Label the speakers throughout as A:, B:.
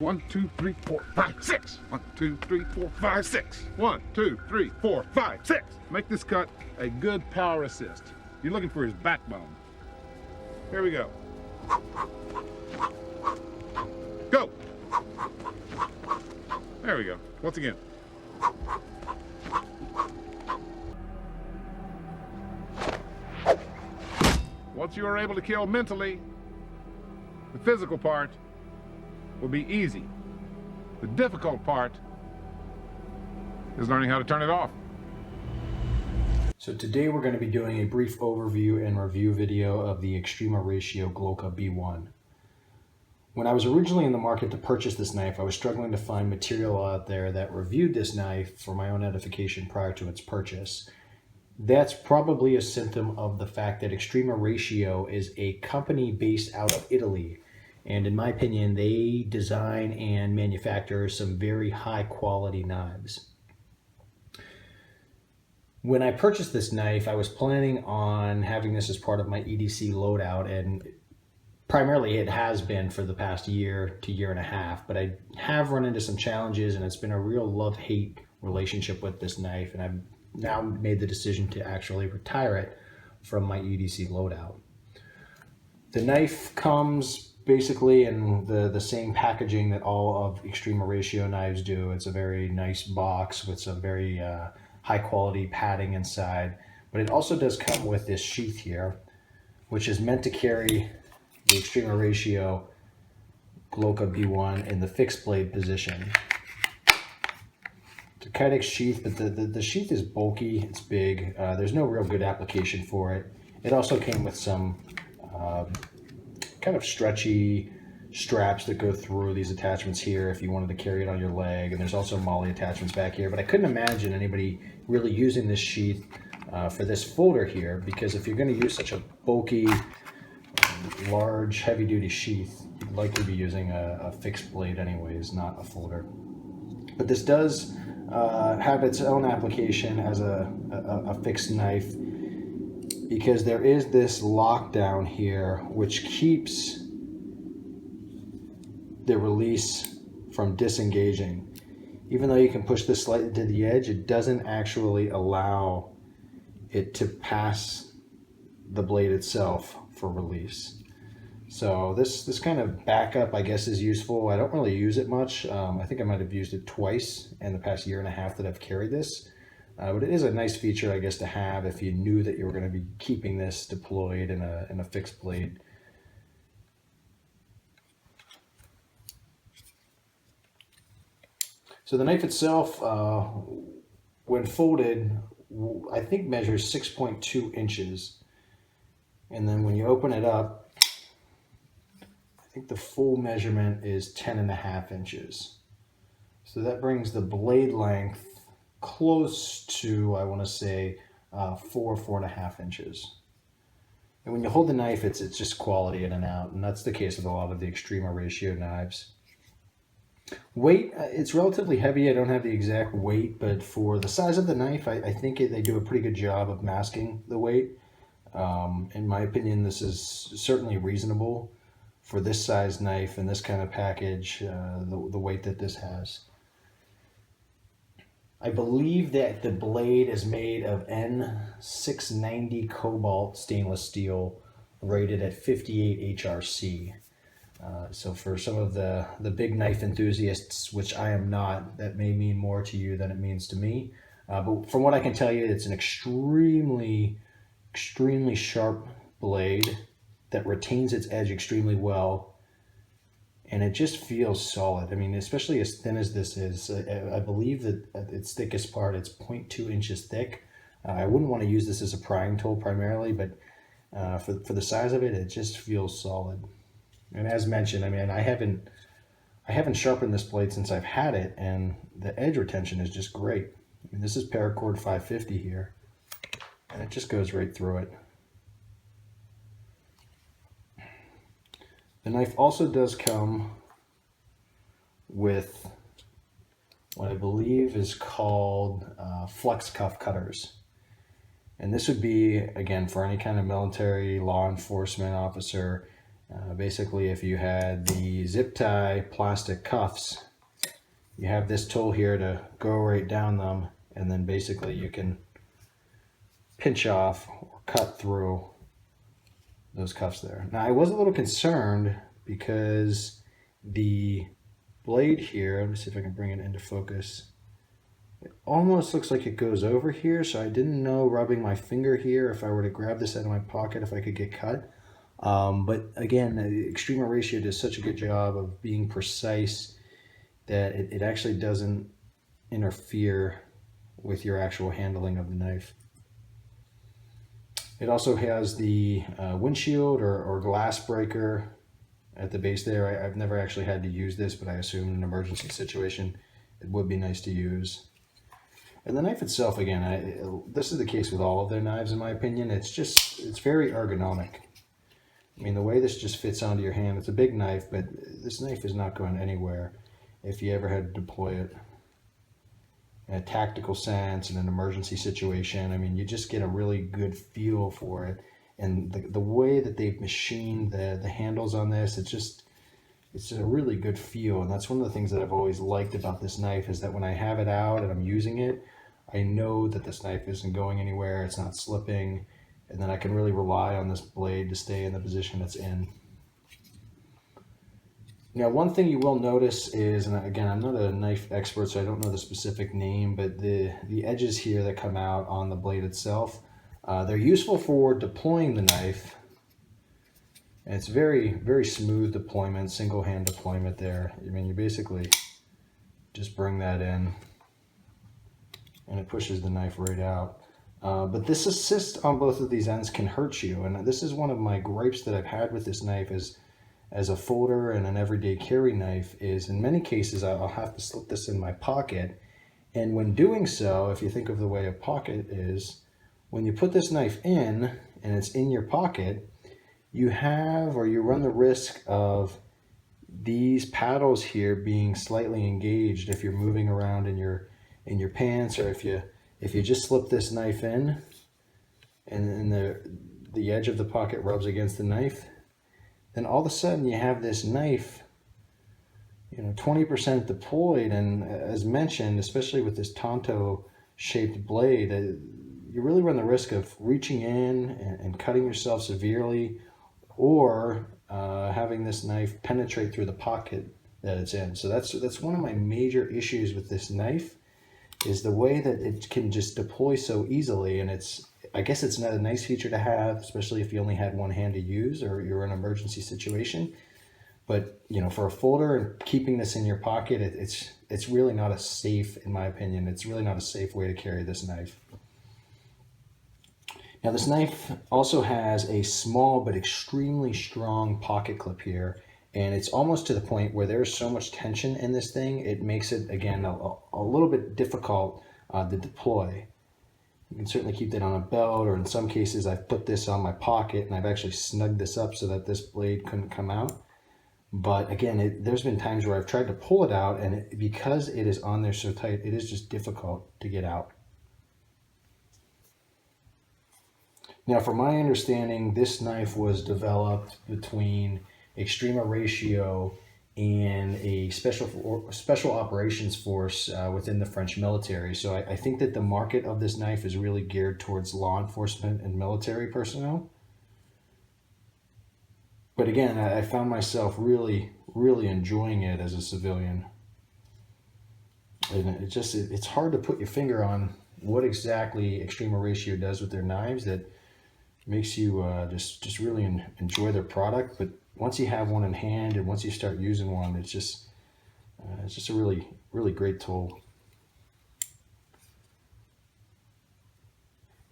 A: 1, 2, 3, 4, 5, 6. 1, 2, 3, 4, 5, 6. 1, 2, 3, 4, 5, 6. Make this cut a good power assist. You're looking for his backbone. Here we go. Go. There we go. Once again. Once you are able to kill mentally, the physical part will be easy. The difficult part is learning how to turn it off.
B: So today we're going to be doing a brief overview and review video of the Extrema Ratio Glauca B1. When I was originally in the market to purchase this knife, I was struggling to find material out there that reviewed this knife for my own edification prior to its purchase. That's probably a symptom of the fact that Extrema Ratio is a company based out of Italy. And in my opinion, they design and manufacture some very high quality knives. When I purchased this knife, I was planning on having this as part of my EDC loadout, and primarily it has been for the past year to year and a half, but I have run into some challenges and it's been a real love-hate relationship with this knife, and I've now made the decision to actually retire it from my EDC loadout. The knife comes basically in the same packaging that all of Extrema Ratio knives do. It's a very nice box with some very high quality padding inside, but it also does come with this sheath here, which is meant to carry the Extrema Ratio Glauca B1 in the fixed blade position. It's a Kydex sheath, but the sheath is bulky, it's big, there's no real good application for it. It also came with some kind of stretchy straps that go through these attachments here if you wanted to carry it on your leg, and there's also MOLLE attachments back here, but I couldn't imagine anybody really using this sheath for this folder here, because if you're going to use such a bulky, large, heavy-duty sheath, you'd likely be using a fixed blade anyways, not a folder. But this does have its own application as a fixed knife, because there is this lockdown here which keeps the release from disengaging. Even though you can push this slightly to the edge, it doesn't actually allow it to pass the blade itself for release. So this kind of backup, I guess, is useful. I don't really use it much. I think I might have used it twice in the past year and a half that I've carried this. But it is a nice feature, I guess, to have if you knew that you were going to be keeping this deployed in a fixed blade. So the knife itself, when folded, I think measures 6.2 inches. And then when you open it up, I think the full measurement is 10.5 inches. So that brings the blade length close to, I want to say, 4.5 inches. And when you hold the knife, it's just quality in and out, and that's the case with a lot of the Extrema Ratio knives. Weight, it's relatively heavy. I don't have the exact weight, but for the size of the knife, I think they do a pretty good job of masking the weight. In my opinion, this is certainly reasonable for this size knife and this kind of package, the weight that this has. I believe that the blade is made of N690 cobalt stainless steel rated at 58 HRC. So for some of the big knife enthusiasts, which I am not, that may mean more to you than it means to me. But from what I can tell you, it's an extremely sharp blade that retains its edge extremely well. And it just feels solid. I mean, especially as thin as this is, I believe that at its thickest part, it's 0.2 inches thick. I wouldn't want to use this as a prying tool primarily, but for the size of it, it just feels solid. And as mentioned, I mean, I haven't sharpened this blade since I've had it, and the edge retention is just great. I mean, this is paracord 550 here, and it just goes right through it. The knife also does come with what I believe is called flex cuff cutters. And this would be, again, for any kind of military law enforcement officer Basically, if you had the zip tie plastic cuffs, you have this tool here to go right down them, and then basically you can pinch off or cut through those cuffs there. Now, I was a little concerned because the blade here, let me see if I can bring it into focus, it almost looks like it goes over here, so I didn't know rubbing my finger here, if I were to grab this out of my pocket, if I could get cut. But again, Extrema Ratio does such a good job of being precise that it actually doesn't interfere with your actual handling of the knife. It also has the windshield or glass breaker at the base there. I've never actually had to use this, but I assume in an emergency situation it would be nice to use. And the knife itself, again, this is the case with all of their knives in my opinion. It's very ergonomic. I mean, the way this just fits onto your hand, it's a big knife, but this knife is not going anywhere if you ever had to deploy it in a tactical sense, in an emergency situation. I mean, you just get a really good feel for it. And the way that they've machined the handles on this, it's a really good feel. And that's one of the things that I've always liked about this knife, is that when I have it out and I'm using it, I know that this knife isn't going anywhere, it's not slipping, and then I can really rely on this blade to stay in the position it's in. Now, one thing you will notice is, and again, I'm not a knife expert, so I don't know the specific name, but the edges here that come out on the blade itself, they're useful for deploying the knife. And it's very, very smooth deployment, single hand deployment there. I mean, you basically just bring that in and it pushes the knife right out. But this assist on both of these ends can hurt you. And this is one of my gripes that I've had with this knife as a folder and an everyday carry knife, is in many cases I'll have to slip this in my pocket. And when doing so, if you think of the way a pocket is, when you put this knife in and it's in your pocket, you run the risk of these paddles here being slightly engaged if you're moving around in your pants, or if you just slip this knife in and the edge of the pocket rubs against the knife, then all of a sudden you have this knife, 20% deployed. And as mentioned, especially with this Tonto shaped blade, you really run the risk of reaching in and cutting yourself severely, or having this knife penetrate through the pocket that it's in. So that's one of my major issues with this knife, is the way that it can just deploy so easily. And I guess it's not a nice feature to have, especially if you only had one hand to use or you're in an emergency situation. But for a folder and keeping this in your pocket, it's really not a safe, in my opinion, it's really not a safe way to carry this knife. Now, this knife also has a small but extremely strong pocket clip here, and it's almost to the point where there's so much tension in this thing, it makes it, again, a little bit difficult to deploy. You can certainly keep that on a belt, or in some cases I've put this on my pocket and I've actually snugged this up so that this blade couldn't come out. But again, there's been times where I've tried to pull it out, and because it is on there so tight, it is just difficult to get out. Now, from my understanding, this knife was developed between Extrema Ratio and a special operations force within the French military. So I think that the market of this knife is really geared towards law enforcement and military personnel. But again, I found myself really, really enjoying it as a civilian. And it's hard to put your finger on what exactly Extrema Ratio does with their knives that makes you just really enjoy their product. But once you have one in hand and once you start using one, it's just a really, really great tool.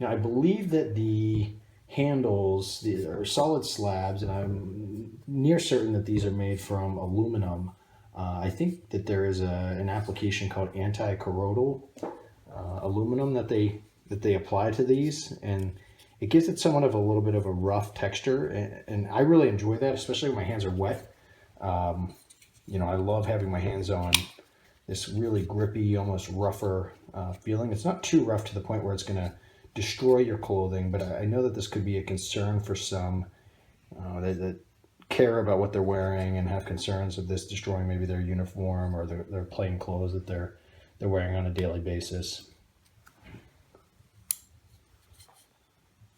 B: Now, I believe that the handles, these are solid slabs, and I'm near certain that these are made from aluminum. I think that there is an application called anti-corrodal aluminum that they apply to these, and it gives it somewhat of a little bit of a rough texture, and I really enjoy that, especially when my hands are wet. I love having my hands on this really grippy, almost rougher feeling. It's not too rough to the point where it's going to destroy your clothing, but I know that this could be a concern for some that care about what they're wearing and have concerns of this destroying maybe their uniform or their plain clothes that they're wearing on a daily basis.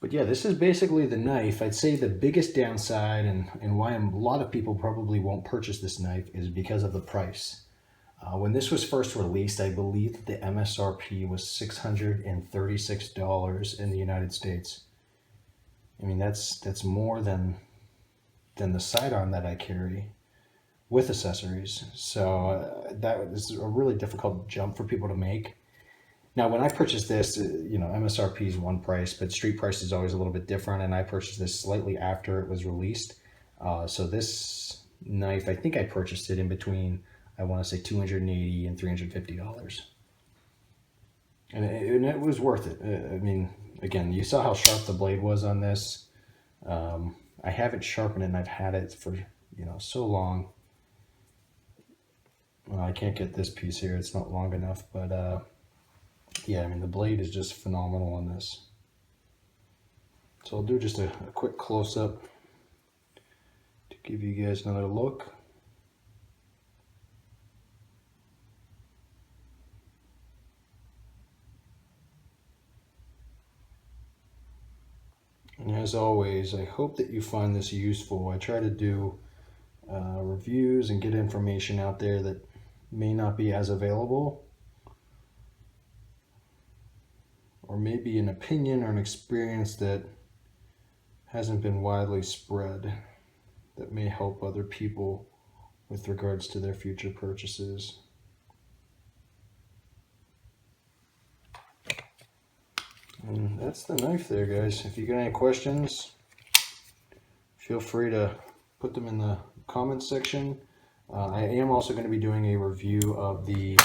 B: But yeah, this is basically the knife. I'd say the biggest downside and why a lot of people probably won't purchase this knife is because of the price. When this was first released, I believe that the MSRP was $636 in the United States. I mean, that's more than the sidearm that I carry with accessories. So that is a really difficult jump for people to make. Now, when I purchased this, MSRP is one price, but street price is always a little bit different. And I purchased this slightly after it was released. So this knife, I think I purchased it in between, I want to say $280 and $350. And it was worth it. I mean, again, you saw how sharp the blade was on this. I haven't sharpened it, and I've had it for, so long. Well, I can't get this piece here. It's not long enough, but yeah, I mean, the blade is just phenomenal on this. So I'll do just a quick close-up to give you guys another look. And as always, I hope that you find this useful. I try to do reviews and get information out there that may not be as available, or maybe an opinion or an experience that hasn't been widely spread that may help other people with regards to their future purchases. And that's the knife there, guys. If you got any questions, feel free to put them in the comments section. I am also going to be doing a review of the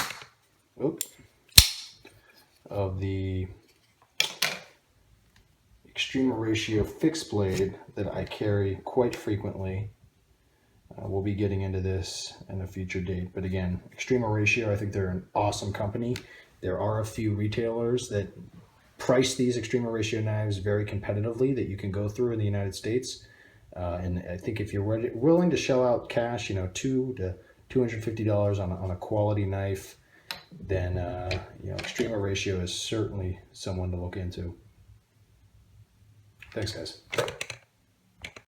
B: Extrema Ratio fixed blade that I carry quite frequently. We'll be getting into this in a future date. But again, Extrema Ratio, I think they're an awesome company. There are a few retailers that price these Extrema Ratio knives very competitively that you can go through in the United States. And I think if you're willing to shell out cash, $200 to $250 on a quality knife, then Extrema Ratio is certainly someone to look into. Thanks, guys.